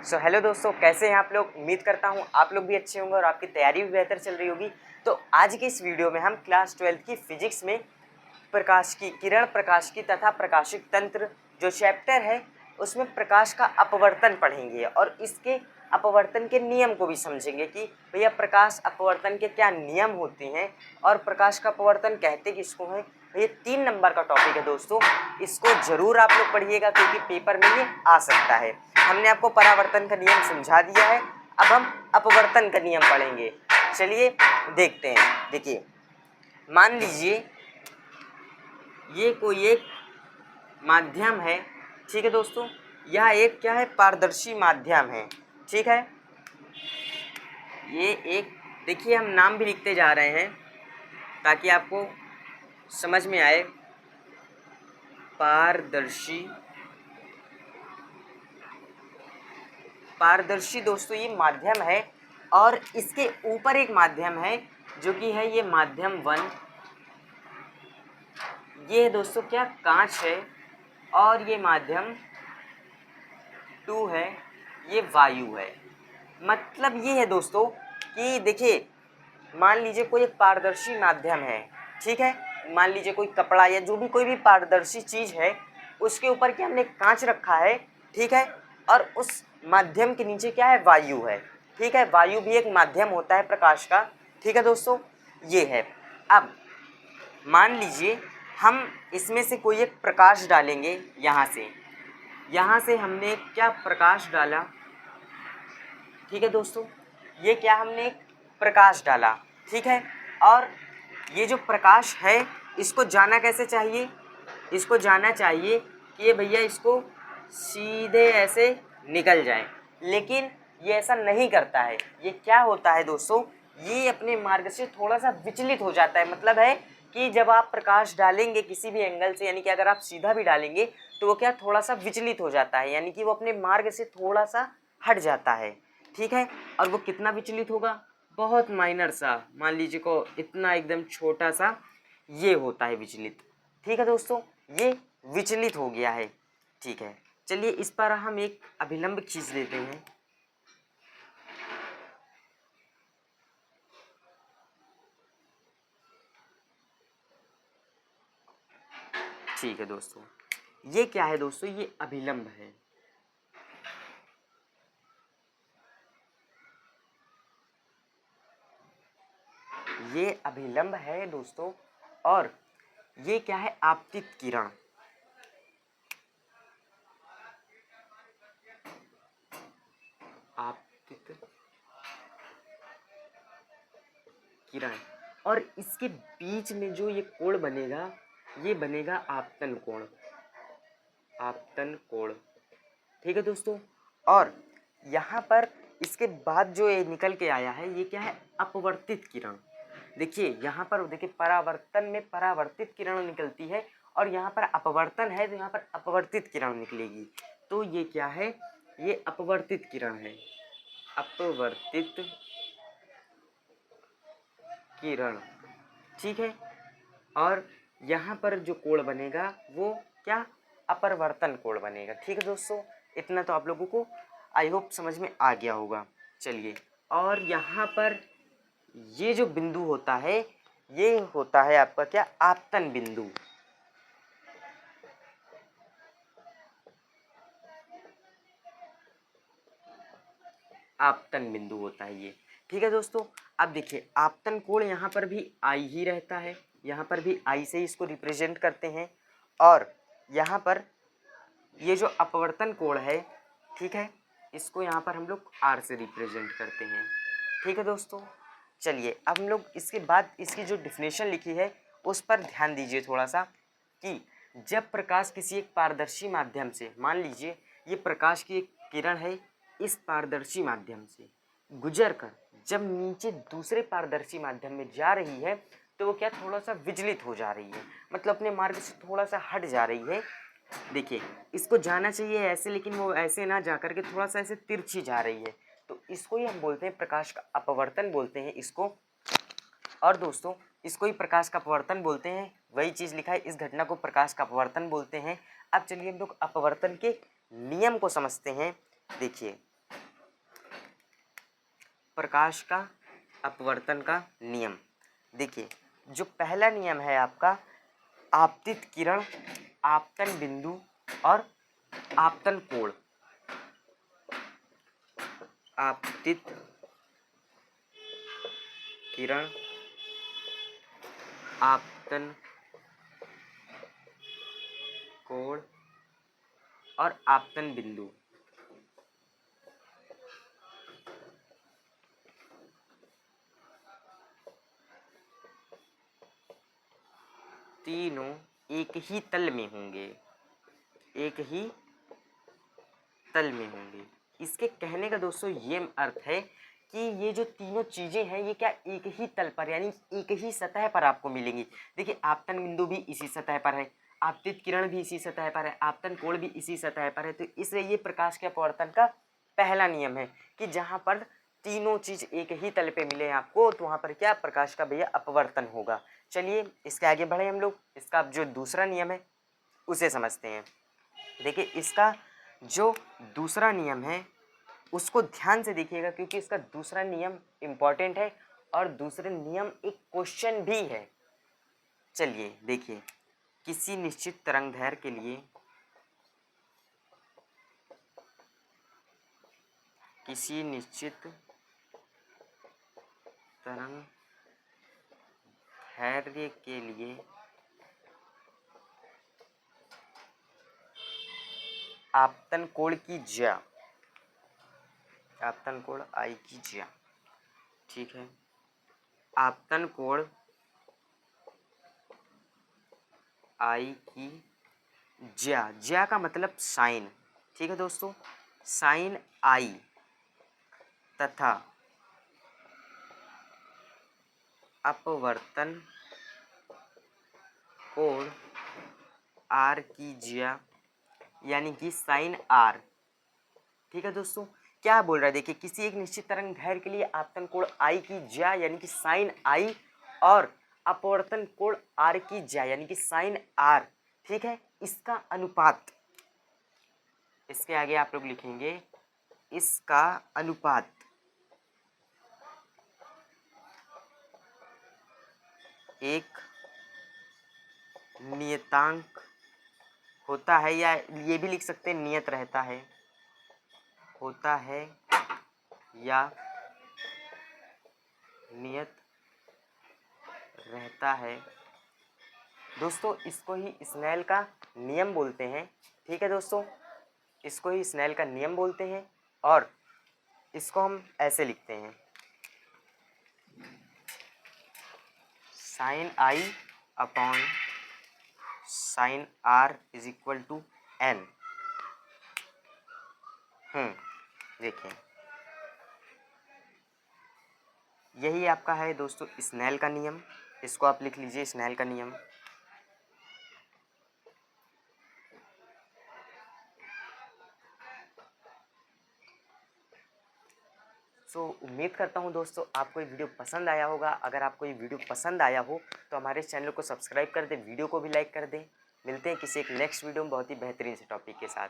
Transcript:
So hello दोस्तों, कैसे हैं आप लोग। उम्मीद करता हूं आप लोग भी अच्छे होंगे और आपकी तैयारी भी बेहतर चल रही होगी। तो आज की इस वीडियो में हम क्लास 12 की फिजिक्स में प्रकाश की किरण प्रकाश की तथा प्रकाशिक तंत्र जो चैप्टर है उसमें प्रकाश का अपवर्तन पढ़ेंगे और इसके अपवर्तन के नियम को भी समझेंगे कि भैया प्रकाश अपवर्तन के क्या नियम होते हैं और प्रकाश का अपवर्तन कहते किसको हैं। ये 3 नंबर का टॉपिक है दोस्तों, इसको ज़रूर आप लोग पढ़िएगा क्योंकि पेपर में ये आ सकता है। हमने आपको परावर्तन का नियम समझा दिया है, अब हम अपवर्तन का नियम पढ़ेंगे। चलिए देखते हैं। देखिए, मान लीजिए ये कोई एक माध्यम है, ठीक है दोस्तों। यह एक क्या है, पारदर्शी माध्यम है, ठीक है। ये एक, देखिए हम नाम भी लिखते जा रहे हैं ताकि आपको समझ में आए। पारदर्शी दोस्तों ये माध्यम है और इसके ऊपर एक माध्यम है जो कि है ये माध्यम 1। ये दोस्तों क्या, कांच है। और ये माध्यम 2 है, ये वायु है। मतलब ये है दोस्तों कि देखिए, मान लीजिए कोई एक पारदर्शी माध्यम है, ठीक है। मान लीजिए कोई कपड़ा या जो भी कोई भी पारदर्शी चीज़ है, उसके ऊपर क्या हमने कांच रखा है, ठीक है। और उस माध्यम के नीचे क्या है, वायु है, ठीक है। वायु भी एक माध्यम होता है प्रकाश का, ठीक है दोस्तों। ये है। अब मान लीजिए हम इसमें से कोई एक प्रकाश डालेंगे, यहाँ से हमने क्या प्रकाश डाला, ठीक है दोस्तों। ये क्या, हमने एक प्रकाश डाला, ठीक है। और ये जो प्रकाश है इसको जाना कैसे चाहिए, इसको जाना चाहिए कि ये भैया इसको सीधे ऐसे निकल जाए, लेकिन ये ऐसा नहीं करता है। ये क्या होता है दोस्तों, ये अपने मार्ग से थोड़ा सा विचलित हो जाता है। मतलब है कि जब आप प्रकाश डालेंगे किसी भी एंगल से, यानी कि अगर आप सीधा भी डालेंगे तो वो क्या थोड़ा सा विचलित हो जाता है, यानी कि वो अपने मार्ग से थोड़ा सा हट जाता है, ठीक है। और वो कितना विचलित होगा, बहुत माइनर सा, मान लीजिए को इतना एकदम छोटा सा ये होता है विचलित, ठीक है दोस्तों। ये विचलित हो गया है, ठीक है। चलिए इस पर हम एक अभिलंब खींच देते हैं। ठीक है दोस्तों, ये क्या है दोस्तों, ये अभिलंब है। ये अभिलंब है दोस्तों और ये क्या है, आपतित किरण। आपतित किरण, और इसके बीच में जो ये कोण बनेगा, ये बनेगा आपतन कोण, आपतन कोण, ठीक है दोस्तों। और यहाँ पर इसके बाद जो ये निकल के आया है, ये क्या है, अपवर्तित किरण। देखिए यहाँ पर, देखिए परावर्तन में परावर्तित किरण निकलती है और यहाँ पर अपवर्तन है तो यहाँ पर अपवर्तित किरण निकलेगी। तो ये क्या है, ये अपवर्तित किरण है, अपवर्तित किरण, ठीक है। और यहाँ पर जो कोण बनेगा वो क्या, अपवर्तन कोण बनेगा, ठीक है दोस्तों। इतना तो आप लोगों को आई होप समझ में आ गया होगा। चलिए, और यहाँ पर ये जो बिंदु होता है, ये होता है आपका क्या, आपतन बिंदु। आपतन बिंदु होता है ये, ठीक है दोस्तों। अब देखिए आपतन कोण यहाँ पर भी आई ही रहता है, यहाँ पर भी आई से ही इसको रिप्रेजेंट करते हैं। और यहाँ पर ये जो अपवर्तन कोण है, ठीक है, इसको यहाँ पर हम लोग आर से रिप्रेजेंट करते हैं, ठीक है दोस्तों। चलिए अब हम लोग इसके बाद इसकी जो डिफिनेशन लिखी है उस पर ध्यान दीजिए थोड़ा सा, कि जब प्रकाश किसी एक पारदर्शी माध्यम से, मान लीजिए ये प्रकाश की एक किरण है, इस पारदर्शी माध्यम से गुजर कर जब नीचे दूसरे पारदर्शी माध्यम में जा रही है तो वो क्या, थोड़ा सा विचलित हो जा रही है, मतलब अपने मार्ग से थोड़ा सा हट जा रही है। देखिए इसको जाना चाहिए ऐसे, लेकिन वो ऐसे ना जा करके थोड़ा सा ऐसे तिरछी जा रही है, तो इसको ही हम बोलते हैं प्रकाश का अपवर्तन बोलते हैं इसको। और दोस्तों इसको ही प्रकाश का अपवर्तन बोलते हैं, वही चीज़ लिखा है, इस घटना को प्रकाश का अपवर्तन बोलते हैं। अब चलिए हम लोग अपवर्तन के नियम को समझते हैं। देखिए प्रकाश का अपवर्तन का नियम। देखिए जो पहला नियम है आपका आपतित किरण, आपतन बिंदु और आपतन कोण। आपतित किरण, आपतन कोण और आपतन बिंदु। तीनों एक ही तल में होंगे, एक ही तल में होंगे। इसके कहने का दोस्तों ये अर्थ है कि ये जो तीनों चीजें हैं ये क्या एक ही तल पर यानी एक ही सतह पर आपको मिलेंगी। देखिए आपतन बिंदु भी इसी सतह पर है, आपतित किरण भी इसी सतह पर है, आपतन कोण भी इसी सतह पर है। तो इसलिए ये प्रकाश के अपवर्तन का पहला नियम है कि जहाँ पर तीनों चीज एक ही तल पे मिले आपको तो वहाँ पर क्या प्रकाश का भैया अपवर्तन होगा। चलिए इसके आगे बढ़े हम लोग, इसका जो दूसरा नियम है उसे समझते हैं। देखिए इसका जो दूसरा नियम है उसको ध्यान से देखिएगा क्योंकि इसका दूसरा नियम इम्पॉर्टेंट है और दूसरे नियम एक क्वेश्चन भी है। चलिए देखिए किसी निश्चित तरंगदैर्घ्य के लिए किसी निश्चित तरंगदैर्घ्य के लिए आपतन कोण की ज्या, आपतन कोण आई की ज्या, ठीक है। आपतन कोण आई की ज्या, ज्या का मतलब साइन, ठीक है दोस्तों। साइन आई तथा अपवर्तन कोण आर की ज्या यानी कि साइन आर, ठीक है दोस्तों। क्या बोल रहा है देखिए किसी एक निश्चित तरंगदैर्घ्य के लिए आपतन कोण आई की ज्या यानी कि साइन आई और अपवर्तन कोण आर की ज्या यानी कि साइन आर, ठीक है। इसका अनुपात, इसके आगे आप लोग लिखेंगे इसका अनुपात एक नियतांक होता है या ये भी लिख सकते हैं नियत रहता है, होता है या नियत रहता है। दोस्तों इसको ही स्नेल का नियम बोलते हैं, ठीक है दोस्तों। इसको ही स्नेल का नियम बोलते हैं और इसको हम ऐसे लिखते हैं sine I upon sine R is equal to N. देखिए यही आपका है दोस्तों स्नेल का नियम, इसको आप लिख लीजिए स्नेल का नियम। उम्मीद करता हूँ दोस्तों आपको ये वीडियो पसंद आया होगा। अगर आपको ये वीडियो पसंद आया हो तो हमारे चैनल को सब्सक्राइब कर दें, वीडियो को भी लाइक कर दें। मिलते हैं किसी एक नेक्स्ट वीडियो में बहुत ही बेहतरीन से टॉपिक के साथ।